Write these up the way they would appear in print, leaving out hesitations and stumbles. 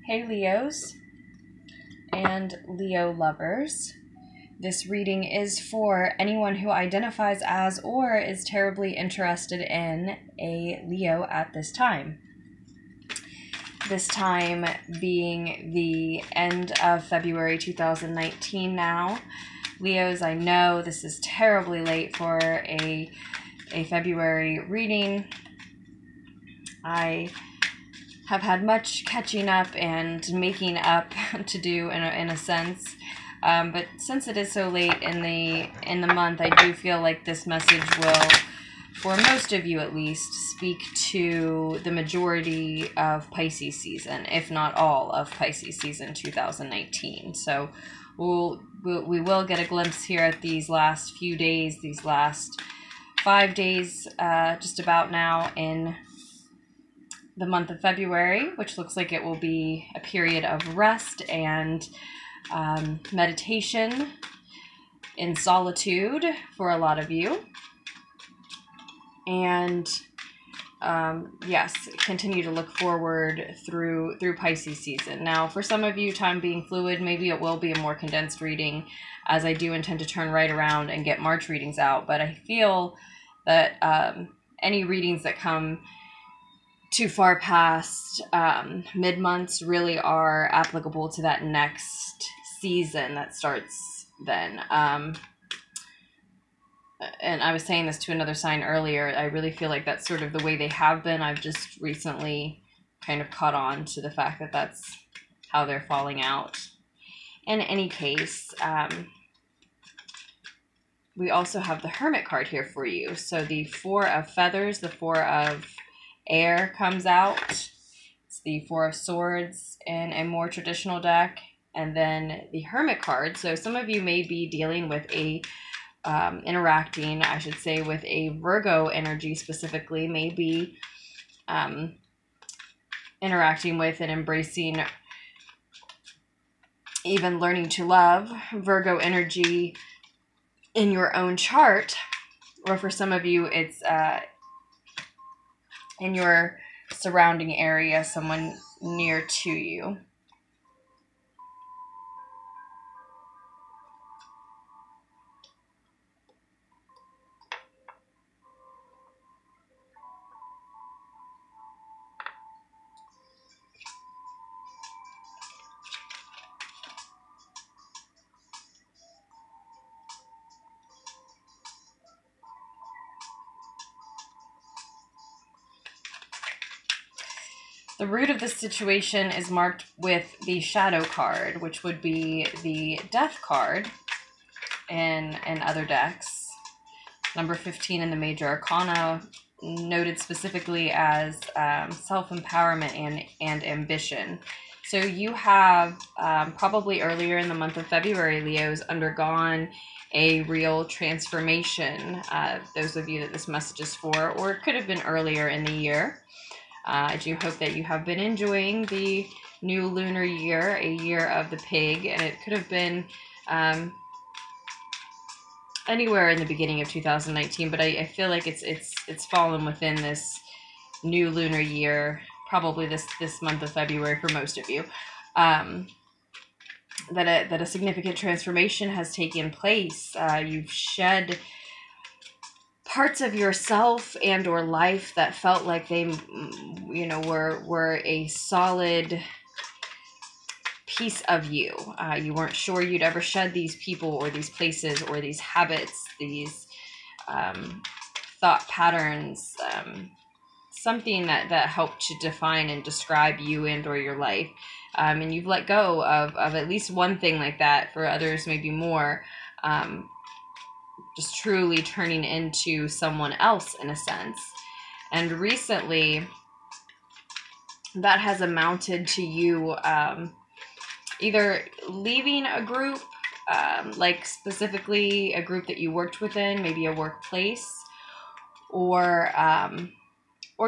Hey Leos and Leo lovers. This reading is for anyone who identifies as or is terribly interested in a Leo at this time. This time being the end of February 2019 now. Leos, I know this is terribly late for a February reading. I have had much catching up and making up to do in a sense, but since it is so late in the month, I do feel like this message will, for most of you at least, speak to the majority of Pisces season, if not all of Pisces season 2019. So we will get a glimpse here at these last few days, these last 5 days, just about now in the month of February, which looks like it will be a period of rest and meditation in solitude for a lot of you. And yes, continue to look forward through Pisces season. Now, for some of you, time being fluid, maybe it will be a more condensed reading, as I do intend to turn right around and get March readings out. But I feel that any readings that come too far past mid-months really are applicable to that next season that starts then. And I was saying this to another sign earlier, I really feel like that's sort of the way they have been. I've just recently kind of caught on to the fact that that's how they're falling out. In any case, we also have the Hermit card here for you. So the Four of Feathers, the Four of Air comes out. It's the Four of Swords in a more traditional deck. And then the Hermit card. So some of you may be dealing with a interacting, I should say, with a Virgo energy specifically, maybe interacting with and embracing, even learning to love Virgo energy in your own chart. Or for some of you, it's in your surrounding area, someone near to you. The root of this situation is marked with the Shadow card, which would be the Death card in other decks. Number 15 in the Major Arcana, noted specifically as self-empowerment and ambition. So you have probably earlier in the month of February, Leos, undergone a real transformation. Those of you that this message is for, or it could have been earlier in the year. I do hope that you have been enjoying the new lunar year, a year of the pig, and it could have been anywhere in the beginning of 2019, but I feel like it's fallen within this new lunar year, probably this month of February for most of you, that a significant transformation has taken place. You've shed parts of yourself and or life that felt like they, were a solid piece of you. You weren't sure you'd ever shed these people or these places or these habits, these thought patterns, something that helped to define and describe you and or your life. And you've let go of at least one thing like that, for others maybe more. Just truly turning into someone else in a sense. And recently, that has amounted to you either leaving a group, like specifically a group that you worked within, maybe a workplace, or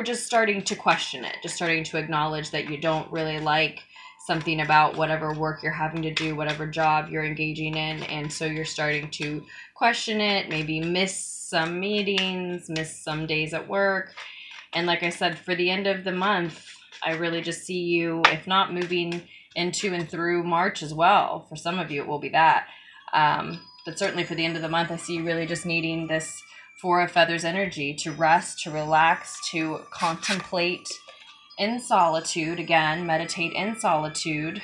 just starting to question it, just starting to acknowledge that you don't really like something about whatever work you're having to do, whatever job you're engaging in, and so you're starting to question it, maybe miss some meetings, miss some days at work. And like I said, for the end of the month, I really just see you, if not moving into and through March as well. For some of you, it will be that. But certainly for the end of the month, I see you really just needing this Four of Feathers energy to rest, to relax, to contemplate in solitude. Again, meditate in solitude.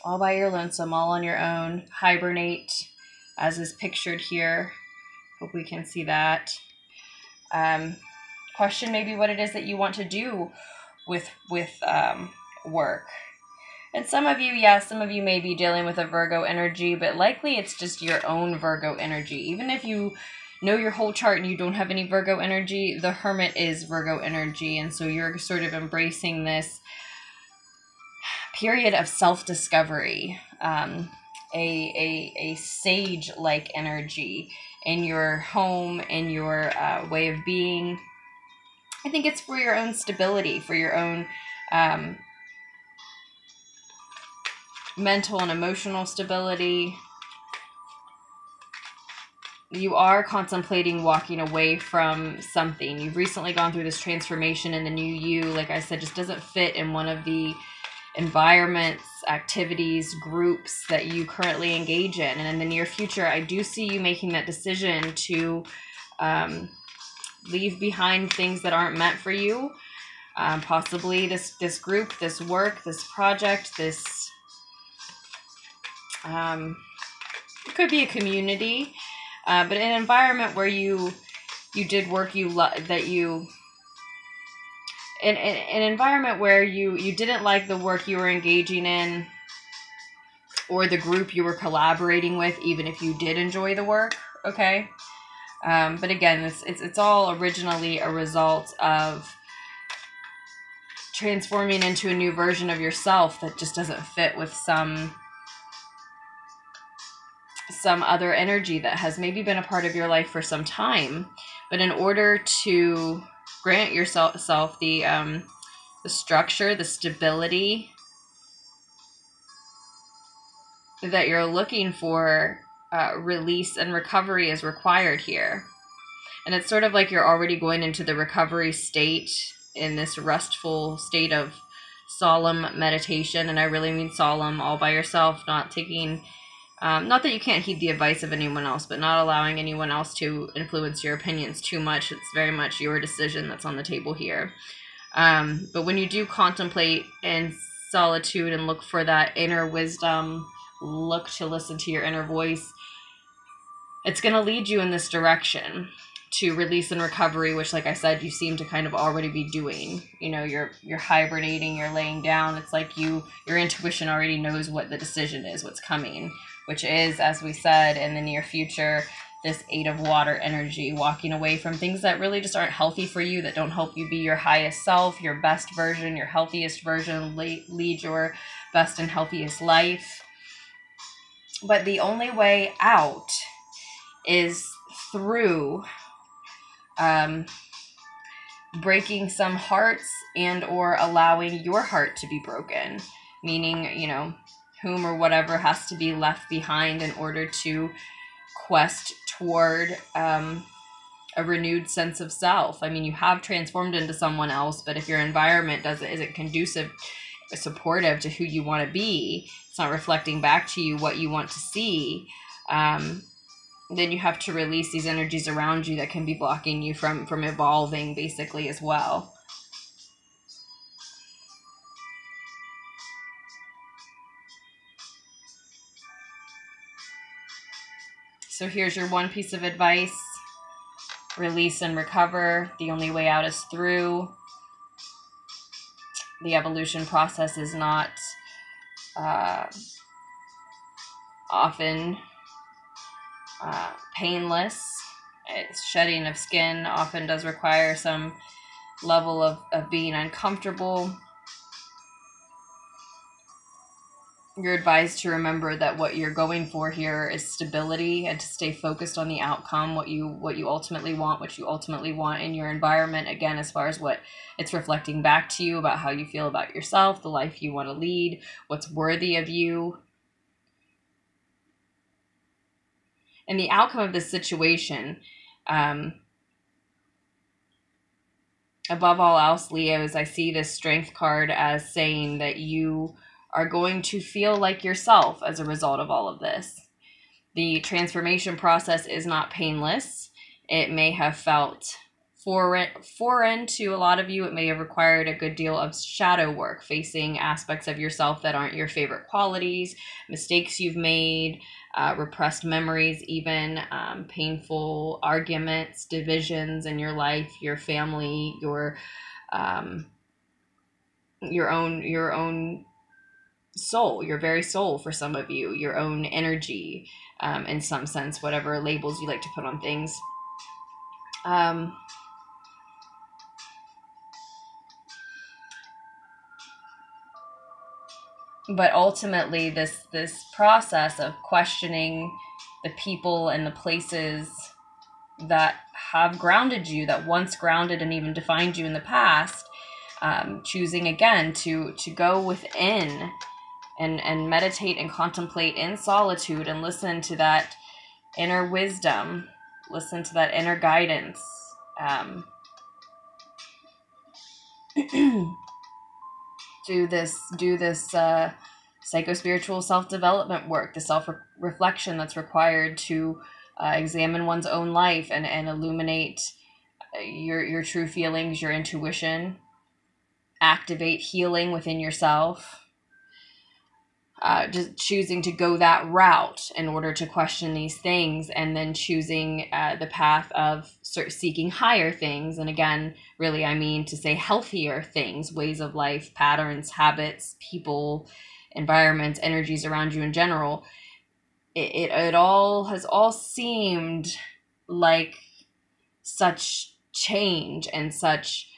All by your lonesome, all on your own. Hibernate, as is pictured here. Hope we can see that. Question maybe what it is that you want to do with work. And some of you, yes, some of you may be dealing with a Virgo energy, but likely it's just your own Virgo energy. Even if you know your whole chart and you don't have any Virgo energy, the Hermit is Virgo energy. And so you're sort of embracing this period of self-discovery, a sage-like energy in your home, in your way of being. I think it's for your own stability, for your own mental and emotional stability. You are contemplating walking away from something. You've recently gone through this transformation, and the new you, like I said, just doesn't fit in one of the environments, activities, groups that you currently engage in. And in the near future, I do see you making that decision to leave behind things that aren't meant for you. Possibly this group, this work, this project, this it could be a community, but an environment where you did work an environment where you didn't like the work you were engaging in, or the group you were collaborating with, even if you did enjoy the work. Okay. But again, it's all originally a result of transforming into a new version of yourself that just doesn't fit with some other energy that has maybe been a part of your life for some time. But in order to grant yourself the structure, the stability that you're looking for, release and recovery is required here. And it's sort of like you're already going into the recovery state, in this restful state of solemn meditation. And I really mean solemn, all by yourself, not taking, not that you can't heed the advice of anyone else, but not allowing anyone else to influence your opinions too much. It's very much your decision that's on the table here. But when you do contemplate in solitude and look for that inner wisdom, look to listen to your inner voice, it's going to lead you in this direction to release and recovery, which, like I said, you seem to kind of already be doing. You know, you're hibernating, you're laying down. It's like your intuition already knows what the decision is, what's coming, which is, as we said, in the near future, this 8 of Water energy, walking away from things that really just aren't healthy for you, that don't help you be your highest self, your best version, your healthiest version, lead your best and healthiest life. But the only way out is through breaking some hearts, and or allowing your heart to be broken, meaning, you know, whom or whatever has to be left behind in order to quest toward a renewed sense of self. I mean, you have transformed into someone else, but if your environment isn't conducive, supportive to who you want to be, it's not reflecting back to you what you want to see, then you have to release these energies around you that can be blocking you from evolving, basically, as well. So here's your one piece of advice. Release and recover. The only way out is through. The evolution process is not often painless. Shedding of skin often does require some level of being uncomfortable. You're advised to remember that what you're going for here is stability, and to stay focused on the outcome, what you ultimately want in your environment. Again, as far as what it's reflecting back to you about how you feel about yourself, the life you want to lead, what's worthy of you. And the outcome of this situation, above all else, Leos, I see this Strength card as saying that you are going to feel like yourself as a result of all of this. The transformation process is not painless. It may have felt foreign to a lot of you. It may have required a good deal of shadow work, facing aspects of yourself that aren't your favorite qualities, mistakes you've made, repressed memories, even painful arguments, divisions in your life, your family, your own soul, your very soul for some of you, your own energy, in some sense, whatever labels you like to put on things. But ultimately, this process of questioning the people and the places that have grounded you, that once grounded and even defined you in the past, choosing again to go within and meditate and contemplate in solitude and listen to that inner wisdom, listen to that inner guidance. Do this psycho-spiritual self-development work, the self-reflection that's required to examine one's own life and illuminate your true feelings, your intuition, activate healing within yourself. Just choosing to go that route in order to question these things, and then choosing the path of seeking higher things. And again, really, I mean to say healthier things, ways of life, patterns, habits, people, environments, energies around you in general. It all has seemed like such change and such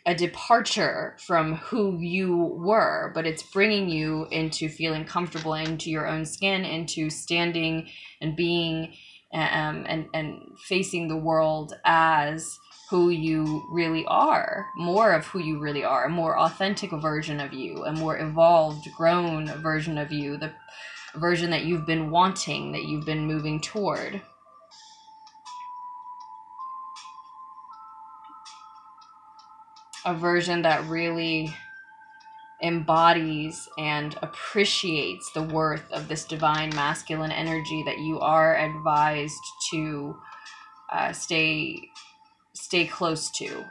a departure from who you were, but it's bringing you into feeling comfortable into your own skin, into standing and being and facing the world as who you really are, more of who you really are, a more authentic version of you, a more evolved, grown version of you, the version that you've been wanting, that you've been moving toward. A version that really embodies and appreciates the worth of this divine masculine energy that you are advised to stay close to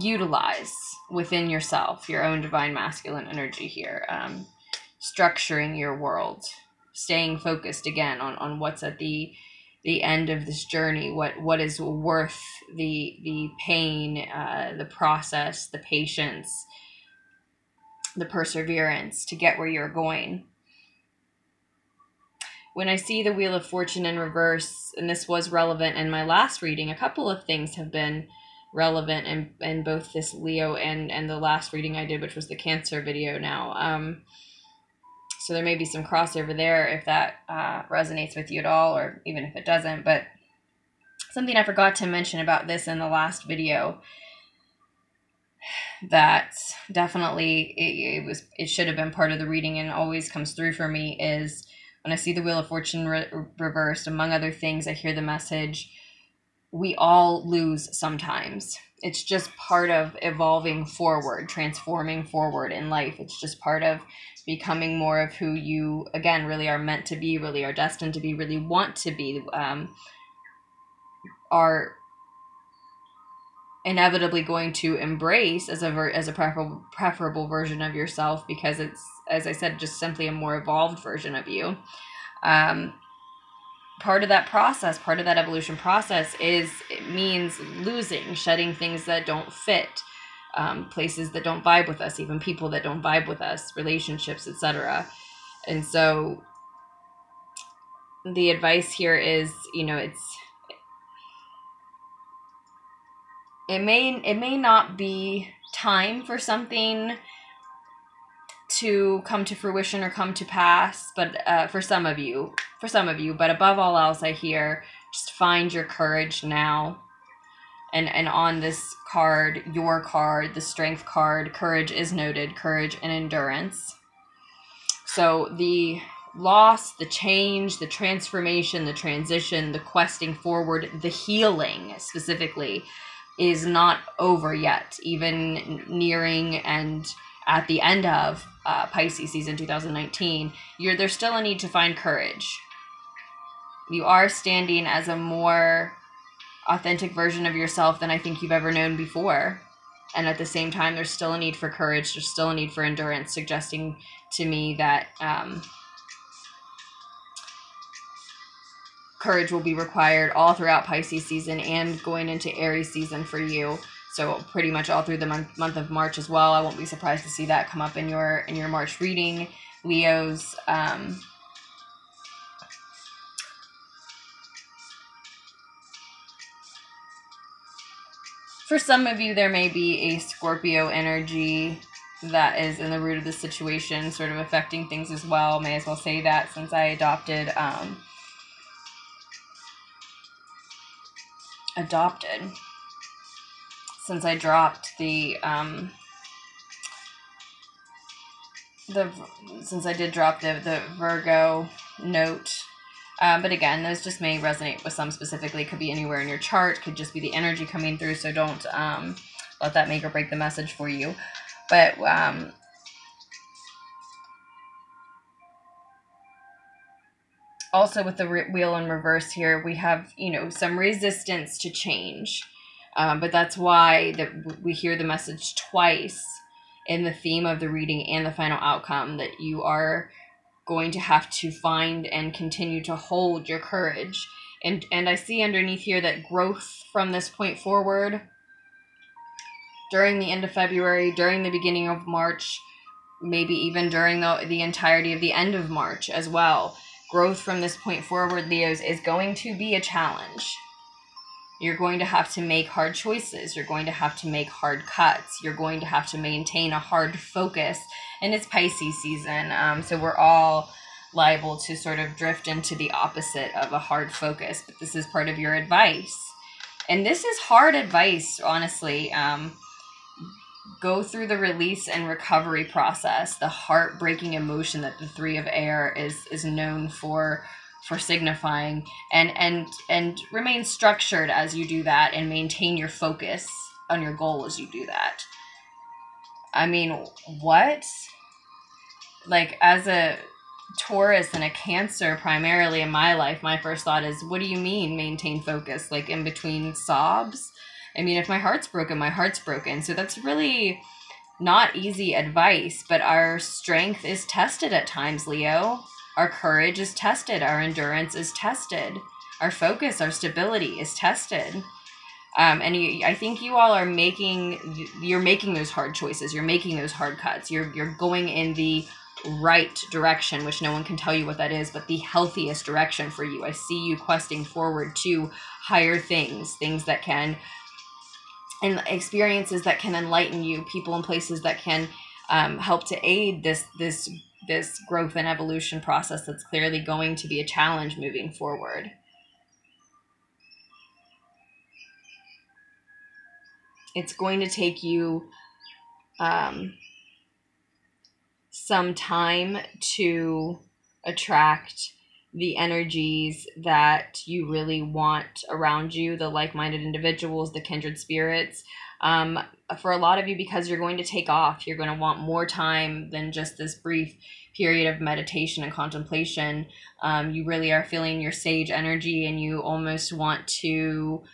utilize within yourself, your own divine masculine energy here, structuring your world, staying focused again on what's at the end of this journey, what is worth the pain, the process, the patience, the perseverance to get where you're going. When I see the Wheel of Fortune in reverse, and this was relevant in my last reading, a couple of things have been relevant in both this Leo and the last reading I did, which was the Cancer video now. So there may be some crossover there if that resonates with you at all, or even if it doesn't. But something I forgot to mention about this in the last video that definitely it should have been part of the reading and always comes through for me is when I see the Wheel of Fortune reversed, among other things, I hear the message, we all lose sometimes. It's just part of evolving forward, transforming forward in life. It's just part of becoming more of who you, again, really are meant to be, really are destined to be, really want to be, are inevitably going to embrace as a preferable version of yourself, because it's, as I said, just simply a more evolved version of you. Part of that process, part of that evolution process it means losing, shedding things that don't fit, places that don't vibe with us, even people that don't vibe with us, relationships, etc. And so the advice here is, it may not be time for something to come to fruition or come to pass, but for some of you, but above all else, I hear just find your courage now. And on this card, your card, the Strength card, courage is noted, courage and endurance. So the loss, the change, the transformation, the transition, the questing forward, the healing specifically is not over yet, even nearing and at the end of Pisces season 2019. There's still a need to find courage. You are standing as a more authentic version of yourself than I think you've ever known before. And at the same time, there's still a need for courage. There's still a need for endurance, suggesting to me that courage will be required all throughout Pisces season and going into Aries season for you. So pretty much all through the month of March as well. I won't be surprised to see that come up in your March reading, Leos. For some of you, there may be a Scorpio energy that is in the root of the situation, sort of affecting things as well. May as well say that since I since I dropped since I did drop the Virgo note. But again, those just may resonate with some specifically. Could be anywhere in your chart. Could just be the energy coming through. So don't let that make or break the message for you. But also with the wheel in reverse here, we have, some resistance to change. But that's why we hear the message twice in the theme of the reading and the final outcome, that you are going to have to find and continue to hold your courage. And I see underneath here that growth from this point forward, during the end of February, during the beginning of March, maybe even during the entirety of the end of March as well, growth from this point forward, Leos, is going to be a challenge. You're going to have to make hard choices. You're going to have to make hard cuts. You're going to have to maintain a hard focus. And it's Pisces season, so we're all liable to sort of drift into the opposite of a hard focus. But this is part of your advice. And this is hard advice, honestly. Go through the release and recovery process, the heartbreaking emotion that the Three of Air is known for signifying, and remain structured as you do that, and maintain your focus on your goal as you do that. I mean, what? Like, as a Taurus and a Cancer primarily in my life, my first thought is, what do you mean maintain focus? Like, in between sobs? I mean, if my heart's broken, my heart's broken. So that's really not easy advice, but our strength is tested at times, Leo. Our courage is tested. Our endurance is tested. Our focus, our stability is tested. I think you all are making those hard choices. You're making those hard cuts. You're going in the right direction, which no one can tell you what that is, but the healthiest direction for you. I see you questing forward to higher things that can, and experiences that can enlighten you, people and places that can help to aid this growth and evolution process that's clearly going to be a challenge moving forward. It's going to take you some time to attract the energies that you really want around you, the like-minded individuals, the kindred spirits. For a lot of you, because you're going to take off, you're going to want more time than just this brief period of meditation and contemplation. You really are feeling your sage energy, and you almost want to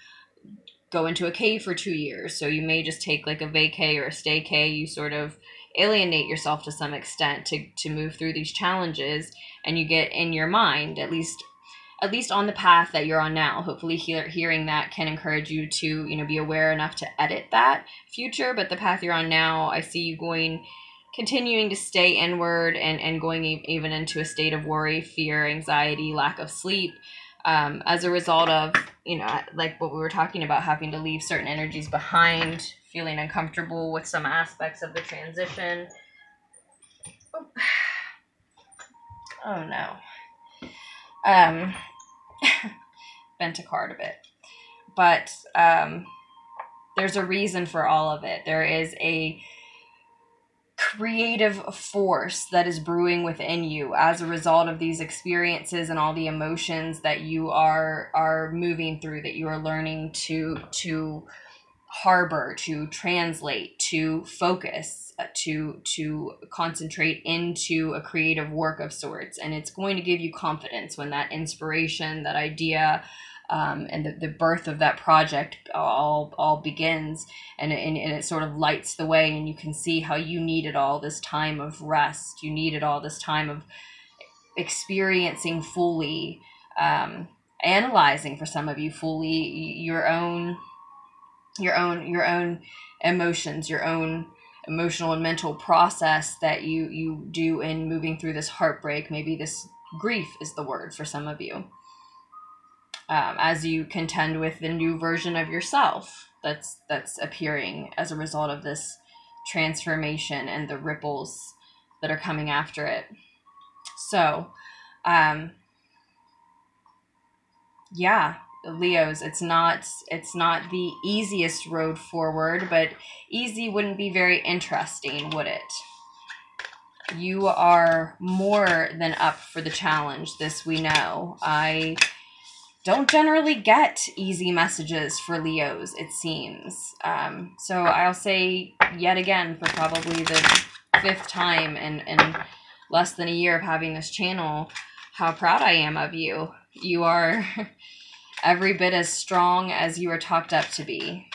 go into a cave for 2 years. So you may just take like a vacay or a staycay. You sort of alienate yourself to some extent to move through these challenges, and you get in your mind, at least on the path that you're on now. Hopefully hearing that can encourage you to, be aware enough to edit that future. But the path you're on now, I see you continuing to stay inward and going even into a state of worry, fear, anxiety, lack of sleep, as a result of, like what we were talking about, having to leave certain energies behind, feeling uncomfortable with some aspects of the transition. Oh no. Bent a card a bit. But there's a reason for all of it. There is a creative force that is brewing within you as a result of these experiences and all the emotions that you are moving through, that you are learning to harbor, to translate, to focus, to concentrate into a creative work of sorts. And it's going to give you confidence when that inspiration, that idea, and the birth of that project all begins, and it sort of lights the way, and you can see how you needed all this time of rest, you needed all this time of experiencing fully, analyzing for some of you fully your own emotions, your own emotional and mental process that you do in moving through this heartbreak. Maybe this grief is the word for some of you. As you contend with the new version of yourself that's appearing as a result of this transformation and the ripples that are coming after it. So, yeah, Leos, it's not the easiest road forward, but easy wouldn't be very interesting, would it? You are more than up for the challenge, this we know. I don't generally get easy messages for Leos, it seems. So I'll say yet again, for probably the 5th time in less than a year of having this channel, how proud I am of you. You are every bit as strong as you are talked up to be.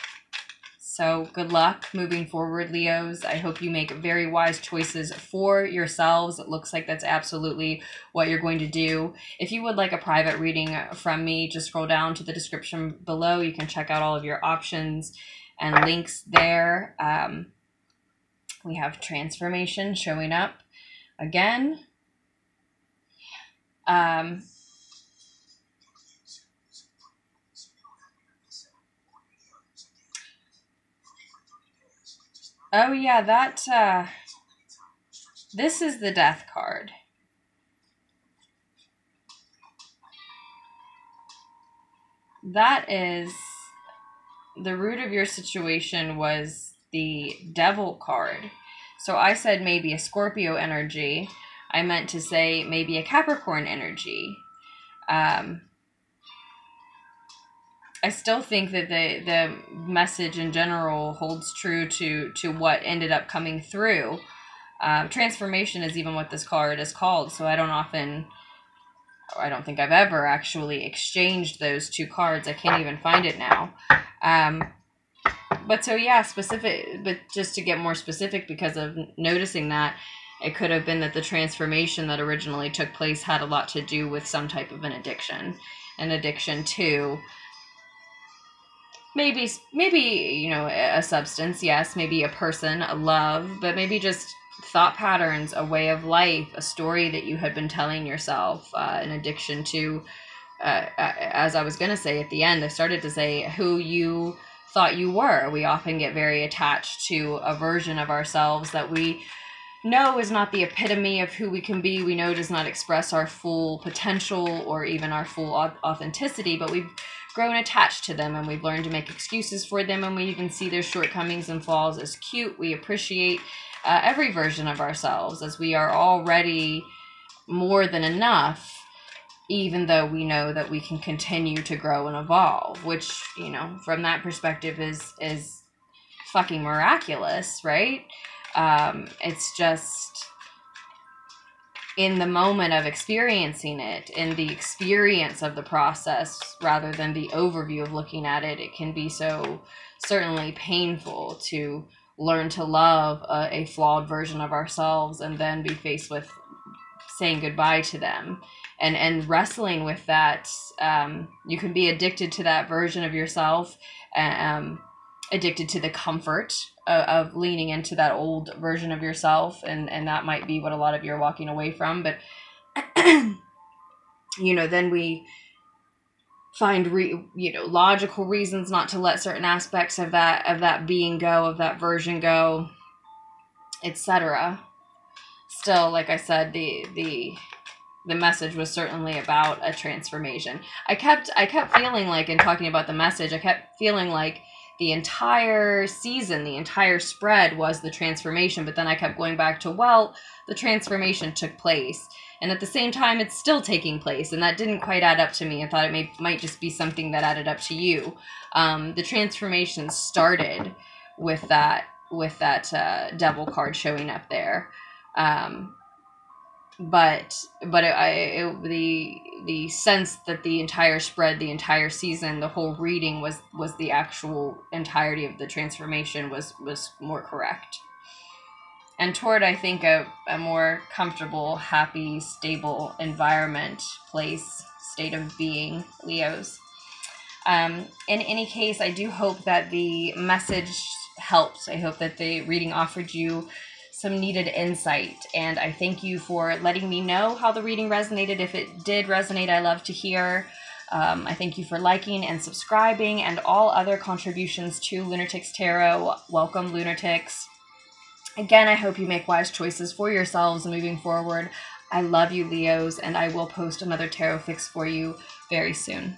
So good luck moving forward, Leos. I hope you make very wise choices for yourselves. It looks like that's absolutely what you're going to do. If you would like a private reading from me, just scroll down to the description below. You can check out all of your options and links there. We have transformation showing up again. Oh yeah, that, this is the Death card. That is, the root of your situation was the Devil card. So I said maybe a Scorpio energy. I meant to say maybe a Capricorn energy. I still think that the message in general holds true to what ended up coming through. Transformation is even what this card is called, so I don't think I've ever actually exchanged those two cards. I can't even find it now. But so yeah, but just to get more specific, because of noticing that, it could have been that the transformation that originally took place had a lot to do with some type of an addiction to maybe, you know, a substance, yes, maybe a person, a love, but maybe just thought patterns, a way of life, a story that you had been telling yourself, an addiction to, as I was going to say at the end, I started to say who you thought you were. We often get very attached to a version of ourselves that we know is not the epitome of who we can be. We know does not express our full potential or even our full authenticity, but we've grown attached to them, and we've learned to make excuses for them, and we even see their shortcomings and flaws as cute. We appreciate every version of ourselves, as we are already more than enough, even though we know that we can continue to grow and evolve, which, you know, from that perspective is fucking miraculous, right? It's just, in the moment of experiencing it, in the experience of the process, rather than the overview of looking at it, it can be so certainly painful to learn to love a flawed version of ourselves and then be faced with saying goodbye to them and wrestling with that. You can be addicted to that version of yourself, addicted to the comfort of leaning into that old version of yourself, and that might be what a lot of you are walking away from. But you know, then we find logical reasons not to let certain aspects of that being go, of that version go, etc. Still, like I said, the message was certainly about a transformation. I kept feeling like, in talking about the message, I kept feeling like the entire season, the entire spread was the transformation. But then I kept going back to, well, the transformation took place, and at the same time it's still taking place, and that didn't quite add up to me. I thought it might just be something that added up to you. The transformation started with that devil card showing up there, but the sense that the entire spread, the entire season, the whole reading was the actual entirety of the transformation was more correct. And toward, I think, a more comfortable, happy, stable environment, place, state of being, Leos. In any case, I do hope that the message helped. I hope that the reading offered you some needed insight, and I thank you for letting me know how the reading resonated. If it did resonate, I love to hear. I thank you for liking and subscribing and all other contributions to Lunartics Tarot. Welcome, Lunartics. Again, I hope you make wise choices for yourselves moving forward. I love you, Leos, and I will post another tarot fix for you very soon.